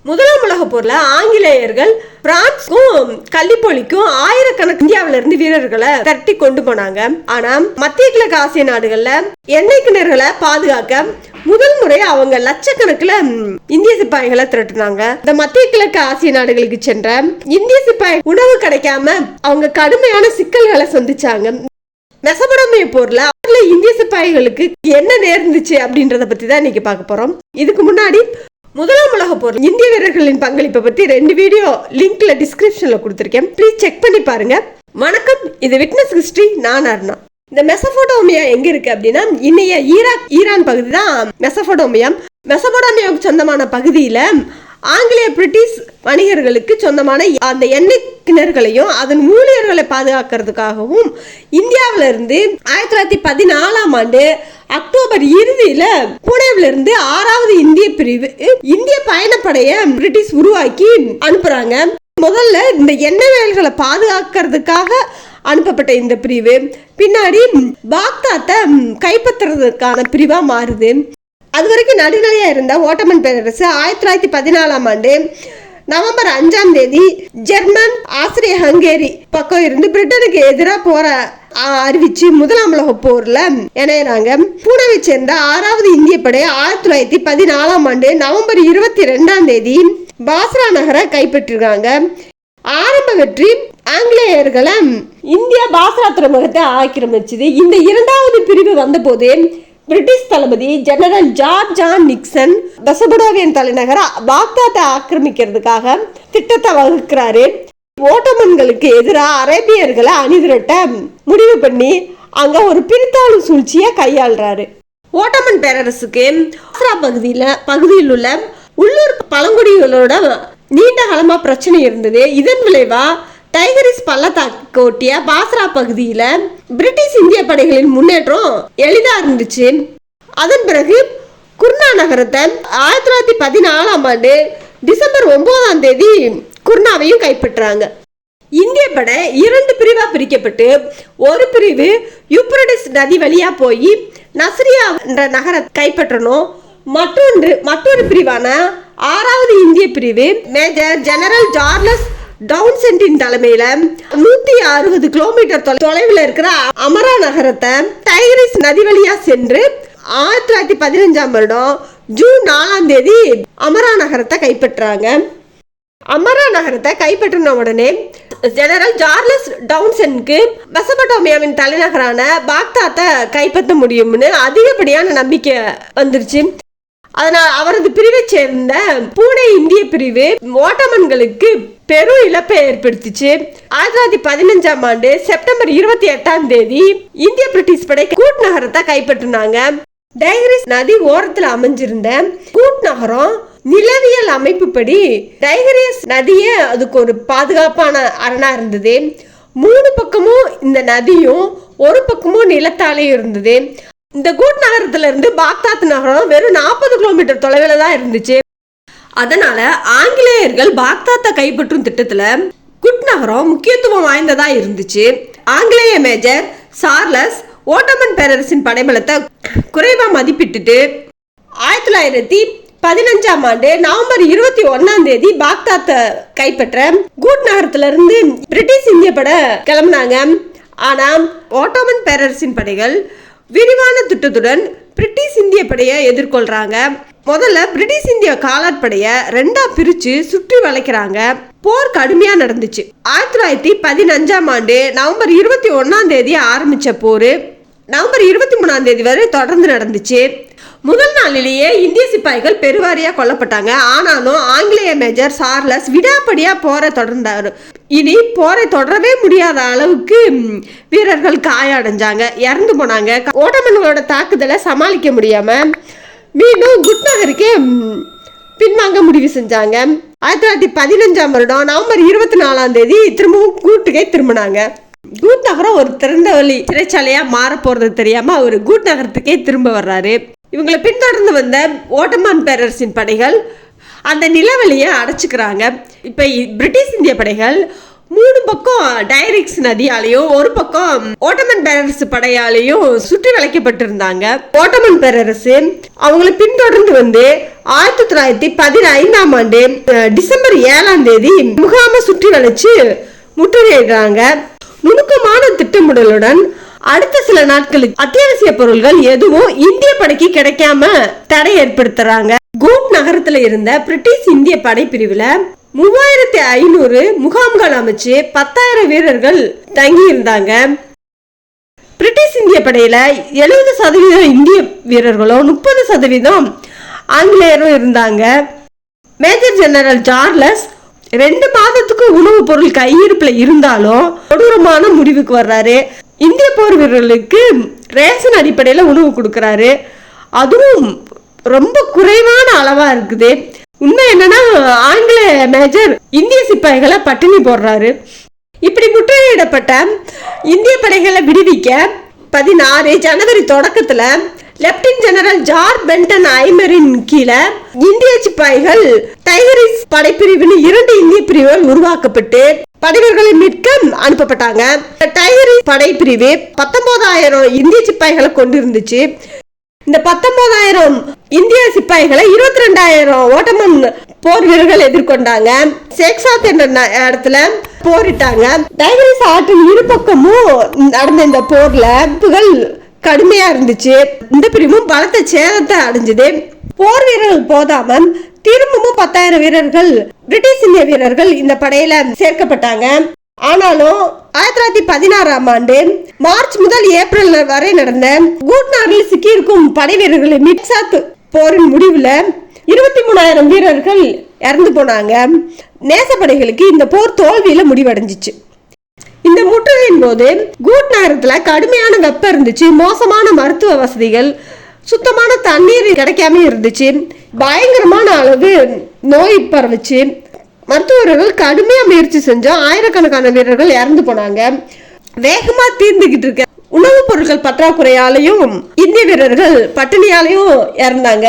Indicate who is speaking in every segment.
Speaker 1: முதலாம் உலக போர்ல ஆங்கிலேயர்கள் பிரான்ஸ்க்கும் கள்ளிப்பொலிக்கும் ஆயிரக்கணக்கான இந்தியாவில இருந்து வீரர்களை திரட்டி கொண்டு போனாங்க. ஆனா மத்திய கிழக்கு ஆசிய நாடுகள்ல எண்ணெய் கிணறுகளை பாதுகாக்க முதல் முறை அவங்க லட்சக்கணக்கில் இந்திய சிப்பாய்களை திரட்டினாங்க. இந்த மத்திய கிழக்கு ஆசிய நாடுகளுக்கு சென்ற இந்திய சிப்பாய் உணவு கிடைக்காம அவங்க கடுமையான சிக்கல்களை சந்திச்சாங்க. மெசபடோமிய போர்ல இந்திய சிப்பாய்களுக்கு என்ன நேர்ந்துச்சு அப்படின்றத பத்தி தான் இன்னைக்கு பார்க்க போறோம். இதுக்கு முன்னாடி முதலாம் உலக போர் இந்திய வீரர்களின் பங்களிப்பை பத்தி 2 வீடியோ லிங்க்ல டிஸ்கிரிப்ஷன்ல கொடுத்திருக்கேன். ப்ளீஸ் செக் பண்ணி பாருங்க. வணக்கம், இது விட்னஸ் ஹிஸ்டரி. நான் அருணா. இந்த மெசபடோமியா எங்க இருக்கு அப்படின்னா இன்னைய ஈரான் பகுதி தான் மெசபடோமியா. மெசபடோமியாவுக்கு சொந்தமான பகுதியில ஆங்கிலேய பிரிட்டிஷ் வணிகர்களுக்கு சொந்தமான அந்த எண்ணெய் கிணறுகளையும் அதன் ஊழியர்களை பாதுகாக்கிறதுக்காகவும் இந்தியாவில இருந்து 1914ஆம் ஆண்டு அக்டோபர் இறுதியில புனேவில இருந்து 6வது இந்திய பிரிவு இந்திய பயணப்படைய பிரிட்டிஷ் உருவாக்கி அனுப்புறாங்க. முதல்ல இந்த எண்ணெய் வயல்களை பாதுகாக்கிறதுக்காக அனுப்பப்பட்ட இந்த பிரிவு பின்னாடி பாக்தாத்தை கைப்பற்றுறதுக்கான பிரிவா மாறுது. அது வரைக்கும் நடுநிலையா இருந்த ஓட்டமன் பேரரசு 1914ஆம் ஆண்டு நவம்பர் 5ஆம் தேதி ஜெர்மன், ஆஸ்திரிய ஹங்கேரி பக்கம் இருந்து பிரிட்டனுக்கு எதிராக போற அறிவிச்சு முதலாம் உலக போர்ல இணையறாங்க. பூனேவை சேர்ந்த 6வது இந்திய படை 1914ஆம் ஆண்டு நவம்பர் 22ஆம் தேதி பாஸ்ரா நகரை கைப்பற்றிருக்காங்க. ஆரம்ப வெற்றி ஆங்கிலேயர்களை இந்தியா பாஸ்ரா துறைமுகத்தை ஆக்கிரமிச்சது. இந்த 2வது பிரிவு வந்த போது பிரிட்டிஷ் தளபதி general George John Nixon Mesopotamian தலைநகர பாக்தாத்தை ஆக்கிரமிக்கிறதுக்காக திட்டத்தை வகுக்கிறாரு. ஓட்டமன்களுக்கு எதிராக அரேபியர்களை அணிதிரட்ட முடிவு பண்ணி அங்க ஒரு பிரித்தாளும் சூழ்ச்சியை கையாளுறாரு. ஓட்டமன் பேரரசுக்கு பாஸ்ரா பகுதியில் உள்ள உள்ளூர் பழங்குடிகளோட நீண்ட காலமா பிரச்சனை இருந்தது. இதன் விளைவா டைகரிஸ் பள்ளத்தாக்கு ஒட்டிய பாஸ்ரா பகுதியில பிரிட்டிஷ் இந்திய படைகளின் முன்னேற்றம் எளிதா இருந்துச்சு. அதன் பிறகு குர்னா நகரத்தை 1914ஆம் ஆண்டு டிசம்பர் 9ஆம் தேதி குர்னாவையும் கைப்பற்றாங்க. இந்திய படை 2 பிரிவா பிரிக்கப்பட்டு ஒரு பிரிவு யூப்ரடிஸ் நதி வழியா போய் நஸ்ரியா என்ற நகரை கைப்பற்றணும். மற்றொரு பிரிவான 6வது இந்திய பிரிவு மேஜர் ஜெனரல் சார்லஸ் டவுன்சென்டின் தலைமையில 160 கிலோமீட்டர் தொலைவில் இருக்கிற அமரா நகரத்தை டைகரிஸ் நதி வழியா சென்று 1915ஆம் வருடம் ஜூன் 4ஆம் தேதி அமரா நகரத்தை கைப்பற்றாங்க. அமரா நகரத்தை கைப்பற்றின உடனே ஜெனரல் சார்லஸ் டவுன்சென்க்கு மெசபடோமியாவின் தலைநகரான பாக்தாத்தை கைப்பற்ற முடியும்னு அதிகப்படியான நம்பிக்கை வந்துருச்சு. அதனால் அவரது பிரிவை சேர்ந்த பூனே இந்திய பிரிவு ஓட்டமன்களுக்கு பெரும் இழப்பை ஏற்படுத்திச்சு. 1915ஆம் ஆண்டு செப்டம்பர் 28ஆம் தேதி இந்திய பிரிட்டிஷ் படை கூட் நகரத்தை கைப்பற்றினாங்க. டைகரிஸ் நதி ஓரத்தில் அமைஞ்சிருந்த கூட் நகரம் நிலவியல் அமைப்புப்படி டைகரிஸ் நதியே அதுக்கு ஒரு பாதுகாப்பான அரணா இருந்தது. 3 பக்கமும் இந்த நதியும் ஒரு பக்கமும் நிலத்தாலே இருந்தது. இந்த கூட் நகரத்துல இருந்து பாக்தாத் நகரம் வெறும் 40 கிலோமீட்டர் தொலைவில் தான் இருந்துச்சு. அதனால ஆங்கிலேயர்கள் பாக்தாத்தை கைப்பற்றும் திட்டத்துல குட் நகரம் முக்கியத்துவம் வாய்ந்ததா இருந்துச்சு. ஆங்கிலேய மேஜர் சார்லஸ் ஓட்டமன் பேரரசின் படைபலத்தை குறைவா மதிப்பிட்டுட்டு 1915ஆம் ஆண்டு நவம்பர் 21ஆம் தேதி பாக்தாத்தை கைப்பற்ற கூட் நகரத்துல இருந்து பிரிட்டிஷ் இந்திய படை கிளம்பினாங்க. ஆனா ஓட்டமன் பேரரசின் படைகள் விரிவான திட்டத்துடன் பிரிட்டிஷ் இந்திய படையை எதிர்கொள்றாங்க. முதல்ல பிரிட்டிஷ் இந்திய காலாட்படையை 2ஆ பிரிச்சு சுற்றி வளைக்கிறாங்க. போர் கடுமையா நடந்துச்சு. 1915ஆம் ஆண்டு நவம்பர் 21ஆம் தேதி ஆரம்பிச்ச போர் நவம்பர் 23ஆம் தேதி வரை தொடர்ந்து நடந்துச்சு. முதல் நாளிலேயே இந்திய சிப்பாய்கள் பெருவாரியா கொல்லப்பட்டாங்க. ஆனாலும் ஆங்கிலேய மேஜர் சார்லஸ் விடாப்படியா போரை தொடர்ந்தாரு. இனி போரை தொடரவே முடியாத அளவுக்கு வீரர்கள் காயடைஞ்சாங்க, இறந்து போனாங்க. ஓட்டமன்களோட தாக்குதலை சமாளிக்க முடியாம மீண்டும் குட் நகருக்கே பின்வாங்க முடிவு செஞ்சாங்க. 1915ஆம் வருடம் நவம்பர் 24ஆம் தேதி திரும்பவும் கூட்டுக்கே திரும்பினாங்க. கூட் நகரம் ஒரு திறந்த வழி சிறைச்சாலையா மாற போறது தெரியாம ஒரு கூட் நகரத்துக்கே திரும்ப வர்றாரு. இவங்களை பின்தொடர்ந்து வந்த ஓட்டமான் பேரரசின் படைகள் அந்த நிலவெளியை அடைச்சுக்கிறாங்க. இப்ப பிரிட்டிஷ் இந்திய படைகள் 3 பக்கம் டைரிக்ஸ் நதியாலையும் ஒரு பக்கம் ஓட்டமன் பேரரசு படையாலையும் சுற்றி வளைக்கப்பட்டிருந்தாங்க. ஓட்டமன் பேரரசு அவங்களை பின்தொடர்ந்து வந்து 1915ஆம் ஆண்டு டிசம்பர் 7ஆம் தேதி முகாம சுற்றி வளைச்சு முற்றுகையிடுறாங்க. நுணுக்கமான திட்டமிடலுடன் அடுத்த சில நாட்களுக்கு அத்தியாவசிய பொருள்கள் எதுவும் இந்திய படைக்கு கிடைக்காம தடை ஏற்படுத்துறாங்க. கூட் நகரத்துல இருந்த பிரிட்டிஷ் இந்திய படைப்பிரிவுல 3500 முகாம்கள் அமைச்சு 10,000 வீரர்கள் தங்கி இருந்தாங்க. பிரிட்டிஷ் இந்திய படையில 70% இந்திய வீரர்களும் 30% ஆங்கிலேயரும் இருந்தாங்க. மேஜர் ஜெனரல் சார்லஸ் 2 மாதத்துக்கு உணவு பொருள் கையிருப்புல இருந்தாலும் கொடூரமான முடிவுக்கு வர்றாரு. இந்திய போர் வீரர்களுக்கு ரேஷன் அடிப்படையில உணவு கொடுக்கறாரு. அதுவும் ரொம்ப குறைவான அளவா இருக்குது. உண்மை என்னன்னா ஆங்கிலேய மேஜர் இந்திய சிப்பாய்களை பட்டினி போடுறாரு. இப்படி முற்றுகையிடப்பட்ட இந்திய படைகளை விடுவிக்க 16 ஜனவரி தொடக்கத்துல லெப்டினன்ட் ஜெனரல் ஜார்ஜ் பென்டன் ஐமரின் கீழே இந்திய சிப்பாய்கள் டைகரிஸ் படைப்பிரிவின் 2 இந்திய பிரிவுகள் உருவாக்கப்பட்டு படைவீரர்களை மீட்க அனுப்பப்பட்டாங்க. டைகரிஸ் படைப்பிரிவு 19,000 இந்திய சிப்பாய்களை கொண்டிருந்துச்சு. இந்த 19,000 இந்திய சிப்பாய்களை 22,000 ஓட்டமன் போர் வீரர்கள் எதிர்கொண்டாங்க. சேக்சாத் என்ற இடத்துல போரிட்டாங்க. டைகரிஸ் ஆற்றின் இரு பக்கமும் நடந்த இந்த போர்ல கடுமையா இருந்துச்சு. இந்த பிரிவும் பலத்த சேதத்தை அடைஞ்சது. போர் வீரர்கள் போதாம திரும்பவும் 10,000 வீரர்கள் பிரிட்டிஷ் இந்திய வீரர்கள் இந்த படையில சேர்க்கப்பட்டாங்க. ஆனாலும் 1916ஆம் ஆண்டு மார்ச் முதல் ஏப்ரல் வரை நடந்த கூட்நாரில் சிக்கியிருக்கும் படை வீரர்களை மிக்சாத் போரின் முடிவுல 23,000 வீரர்கள் இறந்து போனாங்க. நேசப்படைகளுக்கு இந்த போர் தோல்வியில முடிவடைஞ்சிச்சு. இந்த முற்றுகையின் போது கூட் நகரத்துல கடுமையான வெப்பம் இருந்துச்சு. மோசமான மருத்துவ வசதிகள், சுத்தமான தண்ணீர் கிடைக்காம இருந்துச்சு. பயங்கரமான அளவு நோய் பரவுச்சு. மருத்துவர்கள் கடுமையா முயற்சி செஞ்சோம். ஆயிரக்கணக்கான வீரர்கள் இறந்து போனாங்க. வேகமா தீர்ந்துகிட்டு இருக்க உணவுப் பொருட்கள் பற்றாக்குறையாலையும் இந்திய வீரர்கள் பட்டினியாலையும் இறந்தாங்க.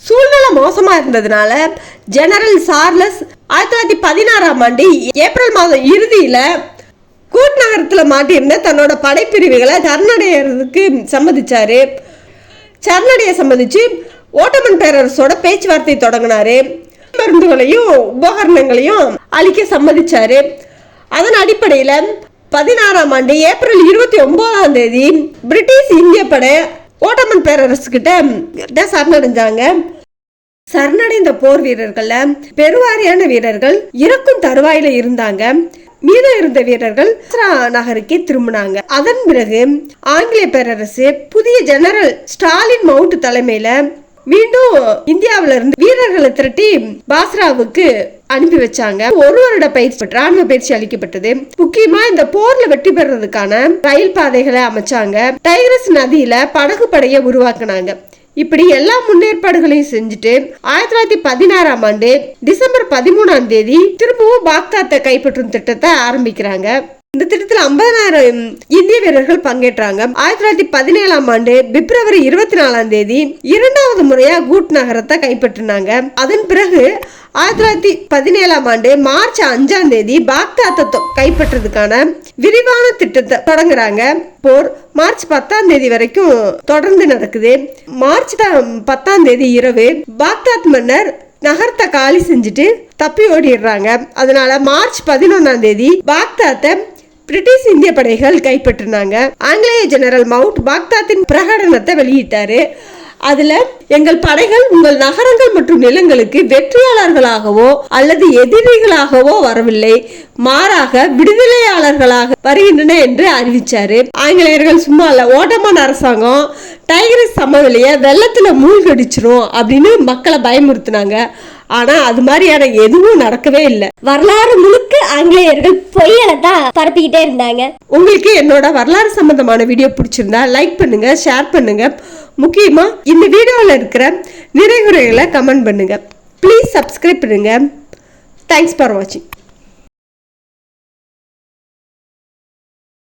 Speaker 1: சூழ்நிலை மோசமா இருந்ததுனால ஜெனரல் சார்லஸ் 1916ஆம் ஆண்டு ஏப்ரல் மாதம் இறுதியில கூட் நகரத்துல மாட்டியிருந்த தன்னோட படைப்பிரிவுகளை சரணடைகிறதுக்கு சம்மதிச்சாரு. சரணடைய சம்மதிச்சு ஓட்டமன் பேரரசோட பேச்சுவார்த்தை தொடங்கினாரு. மருந்துகளையும் உபகரணங்களையும் அளிக்க சம்மதிச்சாரு. அதன் அடிப்படையில 16ஆம் ஆண்டு ஏப்ரல் 29ஆம் தேதி பிரிட்டிஷ் இந்திய படை ஓட்டமன் பேரரசு கிட்ட சரணடைஞ்சாங்க. சரணடைந்த போர் வீரர்கள்ல பெருவாரியான வீரர்கள் இறக்கும் தருவாயில இருந்தாங்க. மீதம் இருந்த வீரர்கள் நகருக்கே திரும்பினாங்க. அதன் பிறகு ஆங்கிலேய பேரரசு புதிய ஜெனரல் ஸ்டாலின் மவுண்ட் தலைமையில மீண்டும் இந்தியாவில இருந்து வீரர்களை திரட்டி பாஸ்ராவுக்கு அனுப்பி வச்சாங்க. 1 வருட பயிற்சி ராணுவ பயிற்சி அளிக்கப்பட்டது. முக்கியமா இந்த போர்ல வெற்றி பெறதுக்கான ரயில் பாதைகளை அமைச்சாங்க. டைகரிஸ் நதியில படகு படையை உருவாக்குனாங்க. இப்படி எல்லா முன்னேற்பாடுகளையும் செஞ்சுட்டு 1916ஆம் ஆண்டு டிசம்பர் 13ஆம் தேதி திரும்பவும் பாக்தாத்தை கைப்பற்றும் திட்டத்தை ஆரம்பிக்கிறாங்க. இந்த திட்டத்தில் 50,000 இந்திய வீரர்கள் பங்கேற்றாங்க. 1917ஆம் ஆண்டு பிப்ரவரி 24ஆம் தேதி 2வது முறையா கூட் நகரத்தை கைப்பற்றினாங்க. அதன் பிறகு 1917ஆம் ஆண்டு மார்ச் 5ஆம் தேதி பாக்தாத்தை கைப்பற்றதுக்கான விரிவான திட்டத்தை தொடங்குறாங்க. போர் மார்ச் 10ஆம் தேதி வரைக்கும் தொடர்ந்து நடக்குது. மார்ச் 10ஆம் தேதி இரவு பாக்தாத் மன்னர் நகரத்தை காலி செஞ்சுட்டு தப்பி ஓடிடுறாங்க. அதனால மார்ச் 11ஆம் தேதி பாக்தாத்தை பிரிட்டிஷ் இந்திய படைகள் கைப்பற்றினாங்க. ஆங்கிலேய ஜெனரல் மவுண்ட் பாக்தாத்தின் பிரகடனத்தை வெளியிட்டாரு. அதுல எங்கள் படைகள் உங்கள் நகரங்கள் மற்றும் நிலங்களுக்கு வெற்றியாளர்களாகவோ அல்லது எதிரிகளாகவோ வரவில்லை, மாறாக விடுதலையாளர்களாக வருகின்றன என்று அறிவிச்சாரு. ஆங்கிலேயர்கள் சும்மா இல்ல, ஓட்டமான் அரசாங்கம் டைகரிஸ் சமவெளிய வெள்ளத்துல மூழ்கடிச்சிரும் அப்படின்னு மக்களை பயமுறுத்தினாங்க. ஆனா அது மாதிரியான எதுவும் நடக்கவே இல்லை. வரலாறு முழுக்க ஆங்கிலேயர்கள் பொய்யலை தான் பரப்பிக்கிட்டே இருந்தாங்க. உங்களுக்கு என்னோட வரலாறு சம்பந்தமான வீடியோ பிடிச்சிருந்தா லைக் பண்ணுங்க, ஷேர் பண்ணுங்க. முக்கியமா இந்த வீடியோல இருக்கிற நிறைகுறைகளை கமெண்ட் பண்ணுங்க. ப்ளீஸ் சப்ஸ்கிரைப் பண்ணுங்க. தேங்க்ஸ் ஃபார் வாட்சிங்.